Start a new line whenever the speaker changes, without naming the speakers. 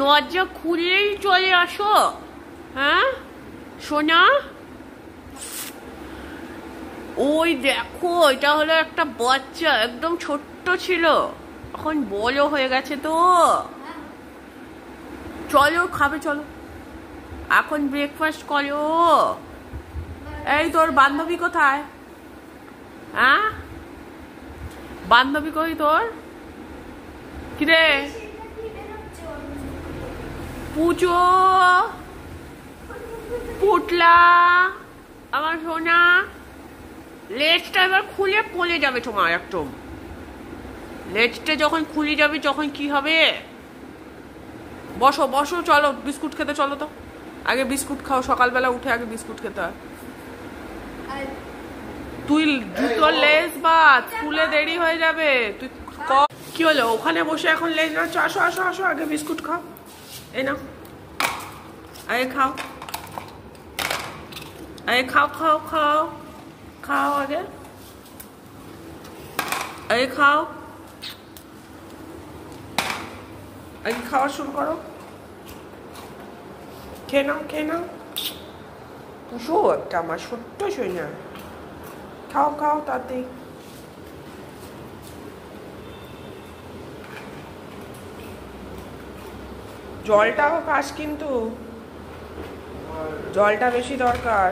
দরজা খুললেই চলে আসো? হ্যাঁ সোনা, ওই দেখো এটা হলো একটা বাচ্চা, একদম ছোট্ট ছিল, এখন বড় হয়ে গেছে। তো চলো খাবে, চলো এখন ব্রেকফাস্ট করো। এই তোর বান্ধবী কোথায়? হ্যাঁ বান্ধবী কই তোর? কিরে পুজো, পুটলা, আমার সোনা, লেজটা এবার খুলে পড়ে যাবে তোমার একদম। লেজটা যখন খুলে যাবে তখন কি হবে? বসো বসো, চলো বিস্কুট খেতে চলো। তো আগে বিস্কুট খাও, সকালবেলা উঠে আগে বিস্কুট খেতে হয়। তুই জুতো লেজ বাদ, স্কুলে দেরি হয়ে যাবে। তুই কি হলো ওখানে বসে এখন লেজ নাচো? আসো আসো আসো, আগে বিস্কুট খাও। এই না, আগে খাও, আগে খাও খাও খাও খাও, আগে আগে খাও, আগে খাওয়া শুরু করো। খেয়ে নাও খেয়ে নাও, পুষো একটা আমার ছোট্ট সোনা। খাও খাও তাতে। জলটাও খাস কিন্তু, জলটা বেশি দরকার।